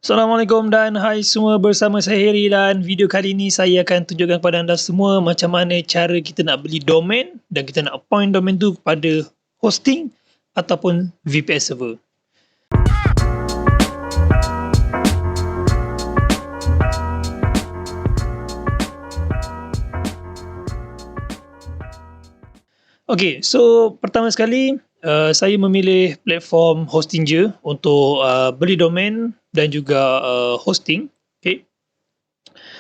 Assalamualaikum dan hai semua, bersama saya Heri, dan video kali ini saya akan tunjukkan kepada anda semua macam mana cara kita nak beli domain dan kita nak appoint domain tu kepada hosting ataupun VPS server. Okay, so pertama sekali saya memilih platform Hostinger untuk beli domain dan juga hosting. Okay,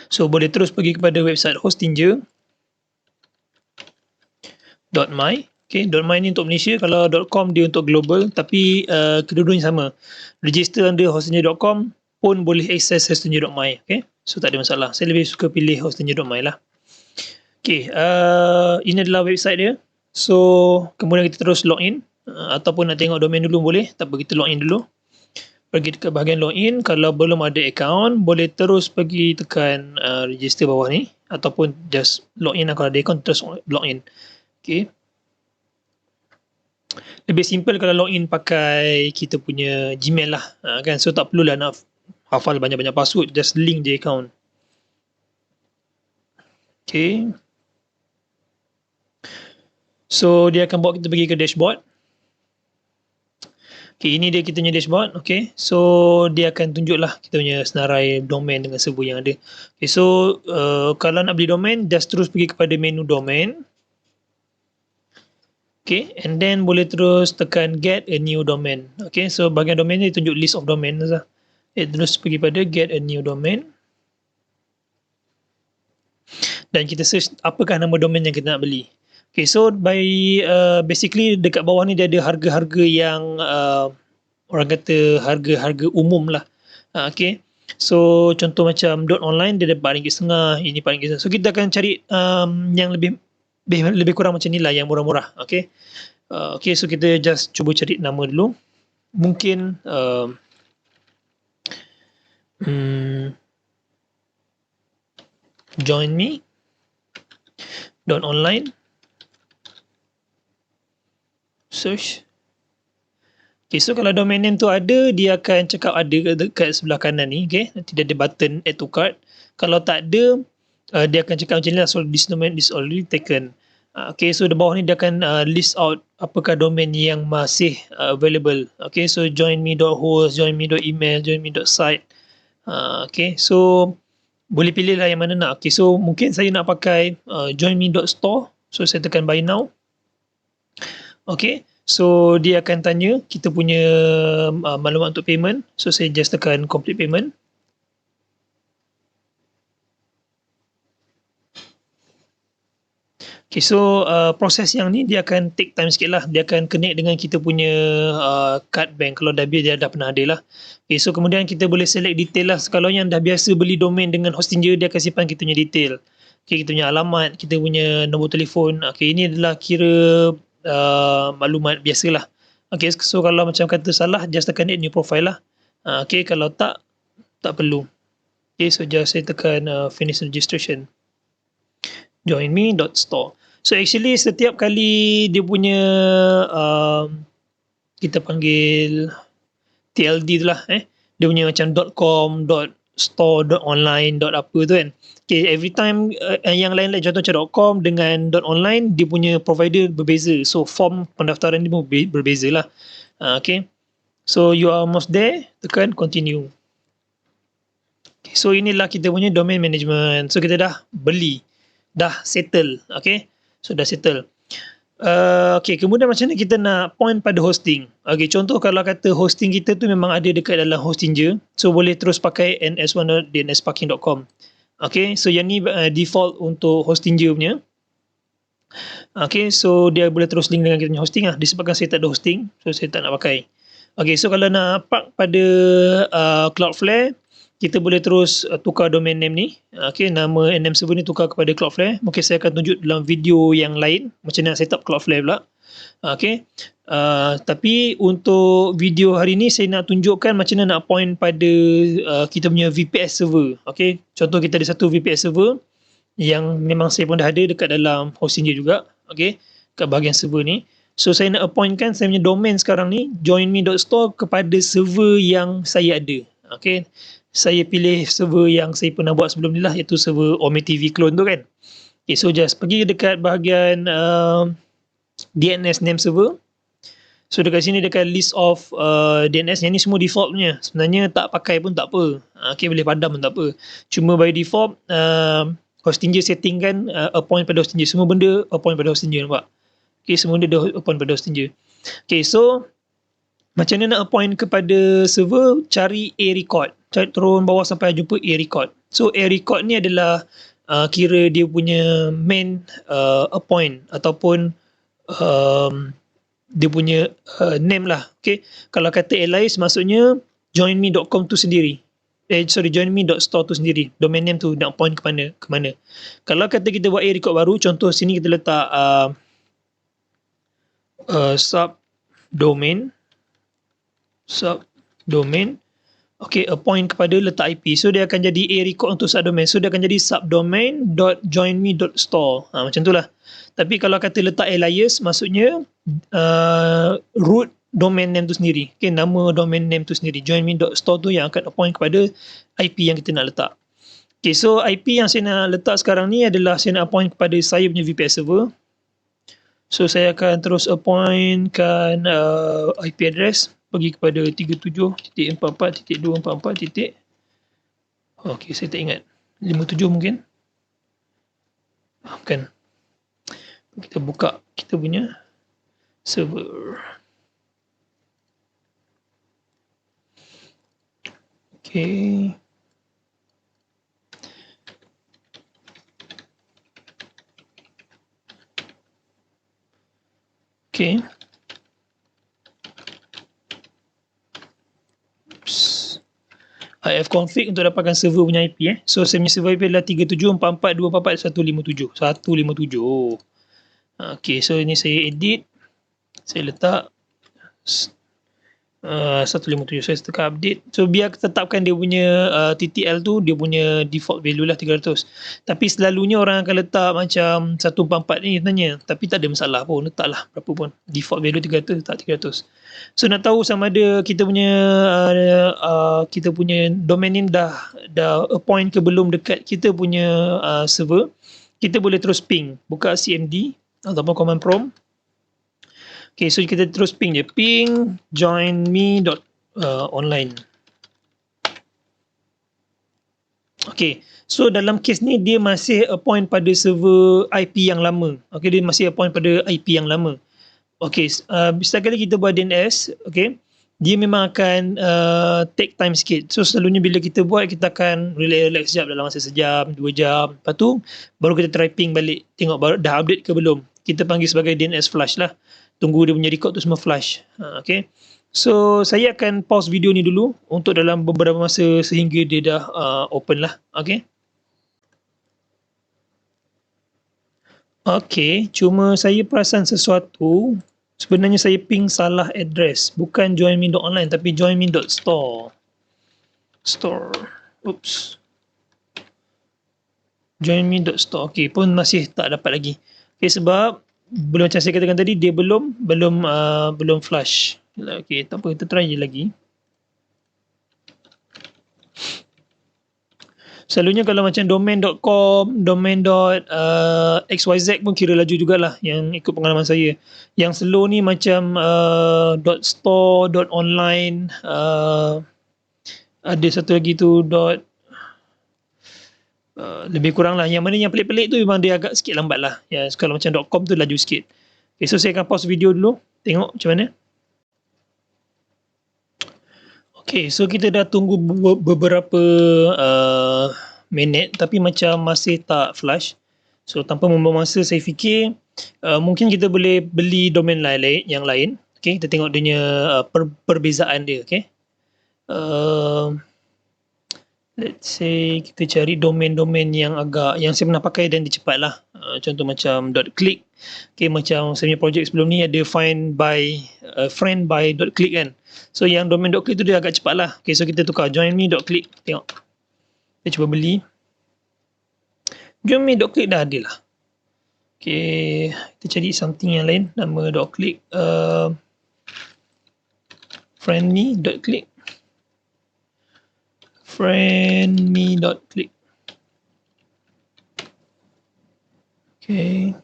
so boleh terus pergi kepada website Hostinger.my. Okay, .my ni untuk Malaysia, kalau .com dia untuk global, tapi kedua-duanya sama. Register under hostinger.com pun boleh access hostinger.my. Okay, so tak ada masalah. Saya lebih suka pilih hostinger.my lah. Okay, ini adalah website dia. So kemudian kita terus login, ataupun nak tengok domain dulu boleh, tak apa, kita login dulu. Pergi ke bahagian login. Kalau belum ada account, boleh terus pergi tekan register bawah ni, ataupun just login lah. Kalau ada account terus login. Okay, lebih simple kalau login pakai kita punya Gmail lah, kan. So tak perlulah nak hafal banyak-banyak password, just link je account. Okay, so dia akan bawa kita pergi ke dashboard. Okay, ini dia kita punya dashboard. Okay, so dia akan tunjuklah kita punya senarai domain dengan server yang ada. Okay, so kalau nak beli domain, just terus pergi kepada menu domain. Okay, and then boleh terus tekan get a new domain. Okay, so bahagian domain ni tunjuk list of domain saja. Terus pergi pada get a new domain. Dan kita search apakah nama domain yang kita nak beli. Okay, so basically dekat bawah ni dia ada harga-harga yang orang kata harga-harga umum lah. Okay, so contoh macam .online dia ada RM4.5, ini RM4.5. So kita akan cari yang lebih kurang macam ni lah, yang murah-murah. Okay, okay, so kita just cuba cari nama dulu. Mungkin join me .online, search. Okay, so kalau domain name tu ada, dia akan cakap ada dekat sebelah kanan ni. Okay, nanti dia ada button add to cart. Kalau tak ada, dia akan cakap macam ni lah, so this domain is already taken. Okay, so di bawah ni dia akan list out apakah domain yang masih available. Okay, so join me.host, join me.email, join me.site. Okay, so boleh pilih lah yang mana nak. Okay, so mungkin saya nak pakai join me.store. So saya tekan buy now. Okay, so dia akan tanya kita punya maklumat untuk payment. So saya just tekan complete payment. Okay, so proses yang ni dia akan take time sikit lah. Dia akan connect dengan kita punya card bank. Kalau dah dia dah pernah ada lah. Okay, so kemudian kita boleh select detail lah. Kalau yang dah biasa beli domain dengan Hostinger, dia akan simpan kita punya detail. Okay, kita punya alamat, kita punya nombor telefon. Okay, ini adalah kira maklumat biasa lah. Okay, so kalau macam kata salah, just tekan add new profile lah. Okay, kalau tak perlu. Okay, so just saya tekan finish registration. joinme.store. So actually setiap kali dia punya kita panggil TLD tu lah, dia punya macam .com, .store, .online, apa tu kan. Okay, every time yang lain-lain, contoh macam .com dengan .online, dia punya provider berbeza. So form pendaftaran dia pun berbeza lah. Okay, so you are almost there, tekan continue. Okay, so inilah kita punya domain management. So kita dah beli, dah settle. Okay, so dah settle. Okay, kemudian macam mana kita nak point pada hosting. Okay, contoh kalau kata hosting kita tu memang ada dekat dalam Hostinger, so boleh terus pakai ns1.dnsparking.com. Okay, so yang ni default untuk Hostinger punya. Okay, so dia boleh terus link dengan kita punya hosting lah. Disebabkan saya tak ada hosting, so saya tak nak pakai. Okay, so kalau nak park pada Cloudflare, kita boleh terus tukar domain name ni. Okay, nama name server ni tukar kepada Cloudflare. Mungkin saya akan tunjuk dalam video yang lain macam mana set up Cloudflare pula. Okay, tapi untuk video hari ni saya nak tunjukkan macam mana nak point pada kita punya VPS server. Okay, contoh kita ada satu VPS server yang memang saya pun dah ada dekat dalam Hostinger juga. Okay, kat bahagian server ni. So saya nak appointkan saya punya domain sekarang ni joinme.store kepada server yang saya ada. Okay, saya pilih server yang saya pernah buat sebelum ni lah, iaitu server Ome TV clone tu kan. Okay, so just pergi dekat bahagian DNS name server. So dekat sini dekat list of DNS, yang ni semua default punya. Sebenarnya tak pakai pun tak apa. Okay, boleh padam pun tak apa. Cuma by default Hostinger setting kan appoint pada Hostinger. Semua benda appoint pada Hostinger, nampak? Okay, semua benda dah appoint pada Hostinger. Okay, so macam mana nak appoint kepada server? Cari A record. Cari turun bawah sampai jumpa A record. So A record ni adalah kira dia punya main appoint ataupun dia punya name lah. Okay, kalau kata alias maksudnya joinme.com tu sendiri. Joinme.store tu sendiri. Domain name tu nak point ke mana. Kalau kata kita buat A record baru, contoh sini kita letak subdomain. Okay, appoint kepada letak IP. So dia akan jadi A record untuk subdomain. So dia akan jadi subdomain.joinme.store. Macam tu lah. Tapi kalau kata letak alias, maksudnya root domain name tu sendiri. Okay, nama domain name tu sendiri. Joinme.store tu yang akan appoint kepada IP yang kita nak letak. Okay, so IP yang saya nak letak sekarang ni adalah saya nak appoint kepada saya punya VPS server. So saya akan terus appointkan IP address. Pergi kepada 37.44.244. Okay, saya tak ingat. 57 mungkin. Bukan. Kita buka kita punya server. Okay. Okay. ifconfig untuk dapatkan server punya IP. So saya punya server IP adalah 37.44.244.157. 157. Okay, so ini saya edit. Saya letak 157. Saya tekan update. So biar tetapkan dia punya TTL tu, dia punya default value lah 300. Tapi selalunya orang akan letak macam 144 ni sebenarnya. Tapi tak ada masalah pun. Letaklah berapa pun. Default value 300, letak 300. So nak tahu sama ada kita punya domain name dah appoint ke belum dekat kita punya server, kita boleh terus ping. Buka CMD ataupun command prompt. Okay, so kita terus ping je. Ping joinme.online. Okay, so dalam case ni dia masih appoint pada server IP yang lama. Okay, dia masih appoint pada IP yang lama. Okay, setiap kali kita buat DNS, okay, dia memang akan take time sikit. So selalunya bila kita buat, kita akan relax sekejap dalam masa sejam, 2 jam. Lepas tu baru kita try ping balik. Tengok baru dah update ke belum. Kita panggil sebagai DNS flush lah. Tunggu dia punya record tu semua flush. Okay. So saya akan pause video ni dulu untuk dalam beberapa masa sehingga dia dah open lah. Okay. Okay, cuma saya perasan sesuatu. Sebenarnya saya ping salah address. Bukan joinme.online tapi joinme.store. Oops. Joinme.store. Okay, pun masih tak dapat lagi. Okay, sebab belum macam saya katakan tadi, dia belum flush. Okay, tak apa, kita try je lagi. Selalunya kalau macam domain.com, domain.xyz pun kira laju jugalah yang ikut pengalaman saya. Yang slow ni macam .store, .online, ada satu lagi tu lebih kurang lah. Yang mana yang pelik-pelik tu memang dia agak sikit lambat lah. Ya, kalau macam .com tu laju sikit. Okay, so saya akan pause video dulu. Tengok macam mana. Okay, so kita dah tunggu beberapa minit tapi macam masih tak flush. So tanpa membuang masa, saya fikir mungkin kita boleh beli domain yang lain. Okay, kita tengok dia punya perbezaan dia. Okay. Let's say kita cari domain-domain yang saya pernah pakai dan dia cepat lah. Contoh macam .click. Okay, macam saya punya projek sebelum ni ada find by friend by .click kan. So yang domain .click tu dia agak cepat lah. Okay, so kita tukar joinme.click. Tengok. Kita cuba beli. Joinme.click dah ada lah. Okay, kita cari something yang lain. Nama .click. Friendme.click. friendme.click. Okay.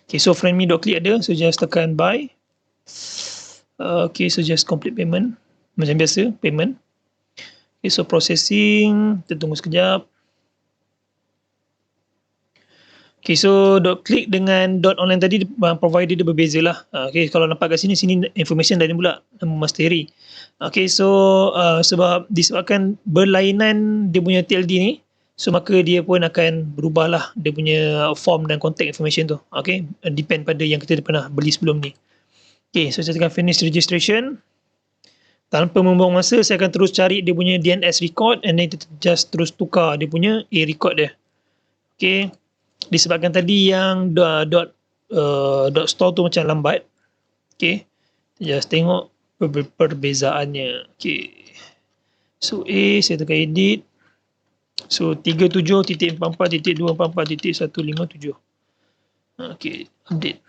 Okay, so friendme.click ada, so just tekan buy. Okay, so just complete payment. Macam biasa, payment. Okay, so processing, kita tunggu sekejap. Okay, so .click dengan .online tadi provider dia berbeza lah. Okay, kalau nampak kat sini information lain pula, nama mastery. Okay, so sebab disebabkan berlainan dia punya TLD ni, so maka dia pun akan berubah lah dia punya form dan contact information tu. Okay, depend pada yang kita pernah beli sebelum ni. Okay, so saya tekan finish registration. Tanpa membuang masa, saya akan terus cari dia punya DNS record and then kita just terus tukar dia punya A record dia. Okay. Disebabkan tadi yang .store tu macam lambat. Okay. Just tengok perbezaannya. Okay. So A, saya tekan edit. So 37.44.244.157. Okay. Update.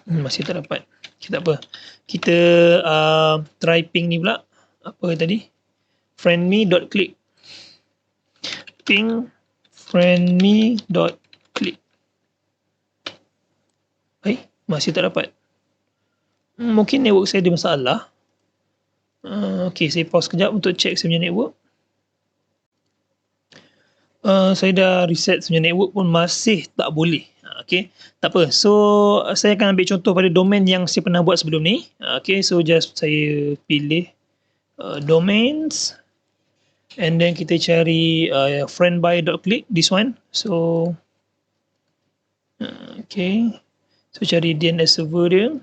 Masih tak dapat. Tak apa. Kita try ping ni pula. Apa tadi? friendme.click. Ping friendme.click. Masih tak dapat. Mungkin network saya ada masalah. Okay, saya pause sekejap untuk check saya punya network. Saya dah reset saya punya network pun masih tak boleh. Okay, tak apa. So, saya akan ambil contoh pada domain yang saya pernah buat sebelum ni. Okay, so just saya pilih domains. And then kita cari friendby.click, this one. So, okay. So, cari DNS server dia.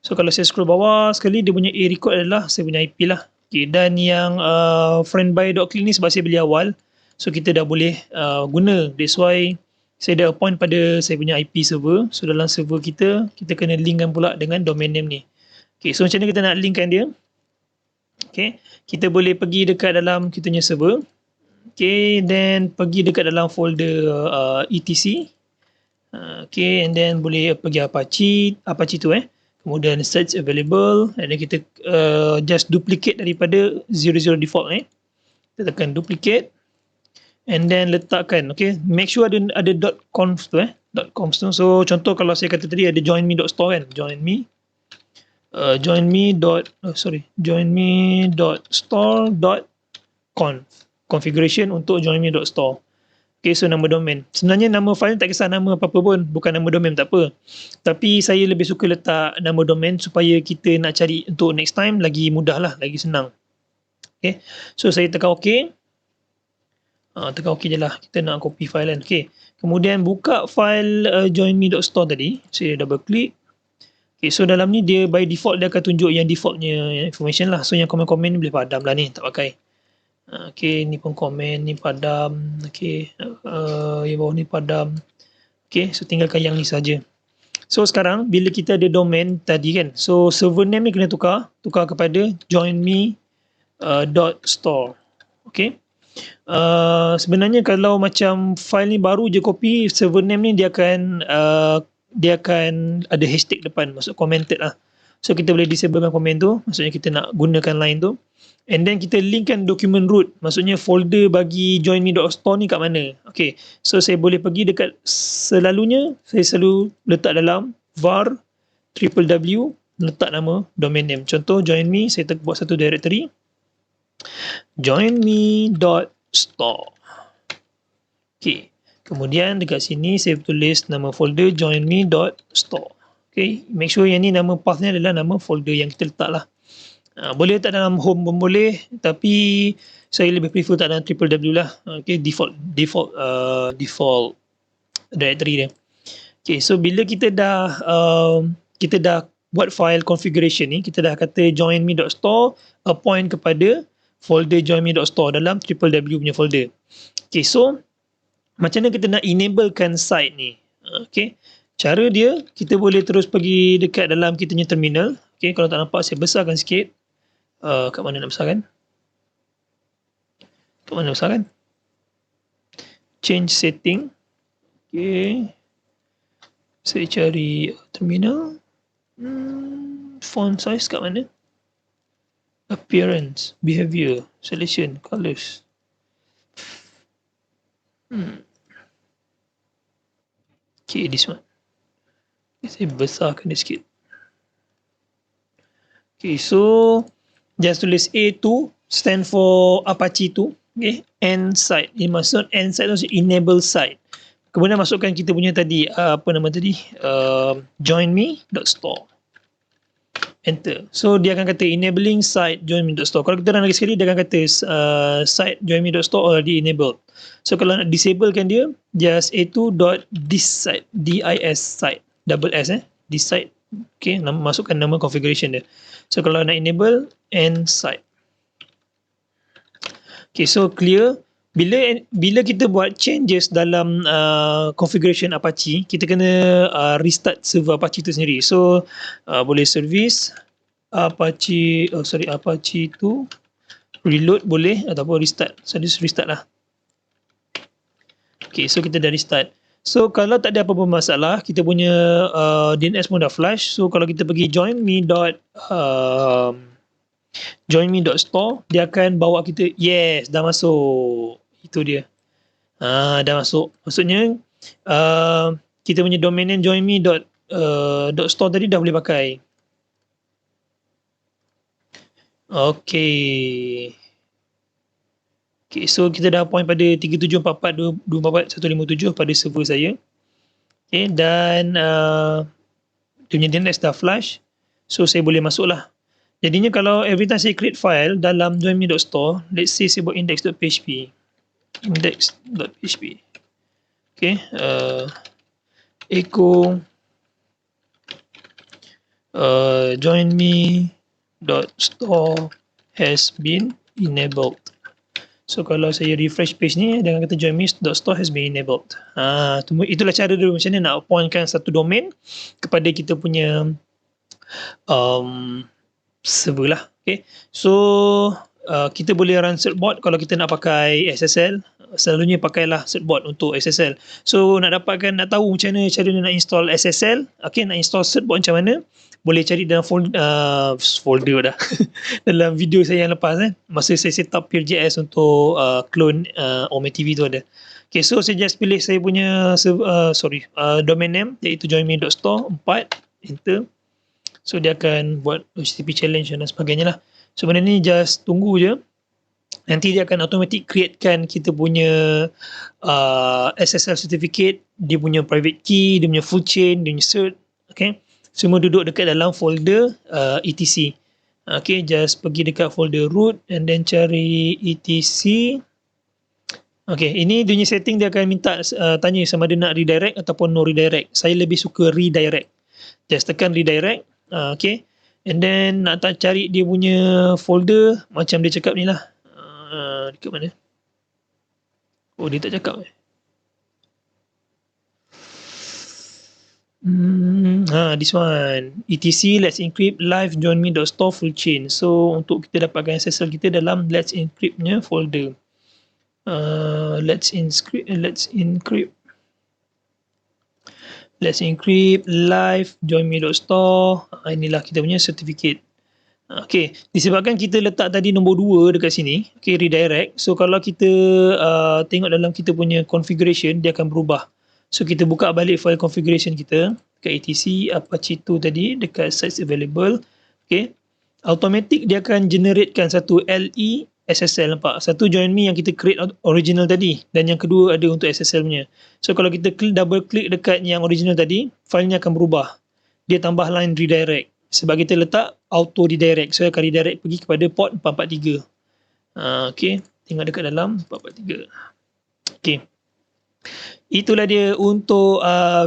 So, kalau saya scroll bawah sekali, dia punya A record adalah saya punya IP lah. Okay, dan yang friendby.click ni sebab saya beli awal. So, kita dah boleh guna. That's why saya dah appoint pada saya punya IP server. So, dalam server kita kena linkkan pula dengan domain name ni. Okay, so macam mana kita nak linkkan dia? Okay, kita boleh pergi dekat dalam kita punya server. Okay, then pergi dekat dalam folder etc. Okay, and then boleh pergi Apache tu kemudian search available, and then kita just duplicate daripada 00 default kita tekan duplicate and then letakkan. Okay, make sure ada .conf tu .conf tu. So contoh kalau saya kata tadi ada joinme.store kan, joinme.store.conf configuration untuk joinme.store. Okay, so nama domain. Sebenarnya nama file tak kisah nama apa-apa pun, bukan nama domain tak apa. Tapi saya lebih suka letak nama domain supaya kita nak cari untuk next time lagi mudah lah, lagi senang. Okay, so saya tekan OK. Tekan OK je lah, kita nak copy file kan. Okay, kemudian buka file joinme.store tadi, saya double click. Okay, so dalam ni dia by default dia akan tunjuk yang defaultnya information lah. So yang komen-komen ni boleh padam lah ni, tak pakai. Okay, ni pun komen, ni padam. Okay, yang bawah ni padam. Okay, so tinggalkan yang ni saja. So sekarang bila kita ada domain tadi kan, so server name ni kena tukar kepada joinme.store. Okay. Sebenarnya kalau macam file ni baru je copy, server name ni dia akan ada hashtag depan, maksud commented lah. So kita boleh disablekan komen tu, maksudnya kita nak gunakan line tu. And then kita linkkan dokumen root, maksudnya folder bagi joinme.store ni kat mana. Okay, so saya boleh pergi dekat selalunya, saya selalu letak dalam var www, letak nama domain name. Contoh joinme, saya buat satu directory, joinme.store. Okay, kemudian dekat sini saya tulis nama folder joinme.store. Okay, make sure yang ni nama path ni adalah nama folder yang kita letak lah. Boleh letak dalam home pun boleh, tapi saya lebih prefer tak dalam www lah. Okay, default directory dia. Okay, so bila kita dah buat file configuration ni, kita dah kata joinme.store appoint kepada folder joinme.store dalam www punya folder. Okay, so macam mana kita nak enablekan site ni? Okay, cara dia kita boleh terus pergi dekat dalam kita punya terminal. Okay, kalau tak nampak saya besarkan sikit. Kat mana nak besarkan? Kat mana besarkan? Change setting. Okay, saya cari terminal. Font size kat mana? appearance, behavior, selection, colors. Okay, this one. Saya besarkan dia sikit. Okay, so just tulis A2 stand for Apache 2. Okay, end site. Ini maksud end site tu enable site. Kemudian masukkan kita punya tadi apa nama tadi? Joinme.store. Enter. So dia akan kata enabling site joinme.store. Kalau kita run lagi sekali dia akan kata site joinme.store already enabled. So kalau nak disablekan dia, just a2.thisSite, dis site, double s this site. Okay, masukkan nama configuration dia. So kalau nak enable end site. Okay, so clear. Bila kita buat changes dalam configuration Apache, kita kena restart server Apache tu sendiri. So boleh service Apache Apache tu reload boleh ataupun restart. So just restart lah. Okay, so kita dah restart. So kalau tak ada apa-apa masalah, kita punya DNS pun dah flash. So kalau kita pergi joinme.store, dia akan bawa kita, yes, dah masuk. Itu dia. Dah masuk. Maksudnya kita punya domain name joinme.store tadi dah boleh pakai. Okay. Okay, so kita dah point pada 3744244157 pada server saya. Okay, dan dia punya DNS dah flash. So saya boleh masuk lah. Jadinya kalau every time saya create file dalam joinme.store, let's say saya buat index.php. Index.php. Okay, echo joinme.store has been enabled. So kalau saya refresh page ni, dia akan kata joinme.store has been enabled. Itulah cara dia macam mana nak appointkan satu domain kepada kita punya server lah. Okay. So kita boleh run certbot kalau kita nak pakai SSL. Selalunya pakailah certbot untuk SSL. So nak tahu macam mana cara nak install SSL, okay, nak install certbot macam mana, boleh cari dalam folder dah dalam video saya yang lepas masa saya set up PeerJS untuk clone Ome TV tu ada. Okay, so saya just pilih saya punya domain name iaitu joinme.store 4, enter. So dia akan buat HTTP challenge dan sebagainya lah. So benda ni just tunggu je. Nanti dia akan automatic createkan kita punya SSL certificate, dia punya private key, dia punya full chain, dia punya cert. Okay, semua duduk dekat dalam folder etc. Okay, just pergi dekat folder root and then cari etc. Okay, ini dia punya setting, dia akan minta tanya sama ada nak redirect ataupun no redirect. Saya lebih suka redirect. Just tekan redirect. Okay, and then nak cari dia punya folder macam dia cakap ni lah. Dekat mana? Oh, dia tak cakap. This one. etc let's encrypt live joinme.store full chain. So untuk kita dapatkan SSL kita dalam let's encrypt nya folder. Let's encrypt live joinme.store. Inilah kita punya certificate. Okay, disebabkan kita letak tadi nombor 2 dekat sini, okay, redirect. So kalau kita tengok dalam kita punya configuration, dia akan berubah. So kita buka balik file configuration kita dekat etc Apache 2 tadi dekat sites available. Okay, automatic dia akan generatekan satu LE SSL, nampak? Satu joinme yang kita create original tadi, dan yang kedua ada untuk SSL punya. So kalau kita double click dekat yang original tadi, filenya akan berubah. Dia tambah line redirect. Sebab kita letak auto redirect, so akan redirect pergi kepada port 443. Okay, tengok dekat dalam 443. Okay, itulah dia untuk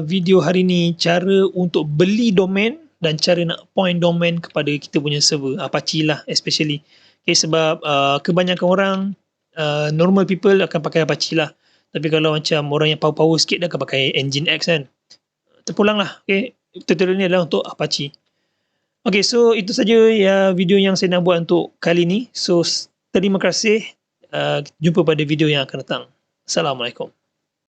video hari ni, cara untuk beli domain dan cara nak point domain kepada kita punya server Apache lah especially. Okay, sebab kebanyakan orang normal people akan pakai Apache lah, tapi kalau macam orang yang power sikit dia akan pakai Nginx kan. Terpulang lah. Okay, tutorial ni adalah untuk Apache. Okay, so itu saja ya video yang saya nak buat untuk kali ni. So terima kasih. Jumpa pada video yang akan datang. Assalamualaikum.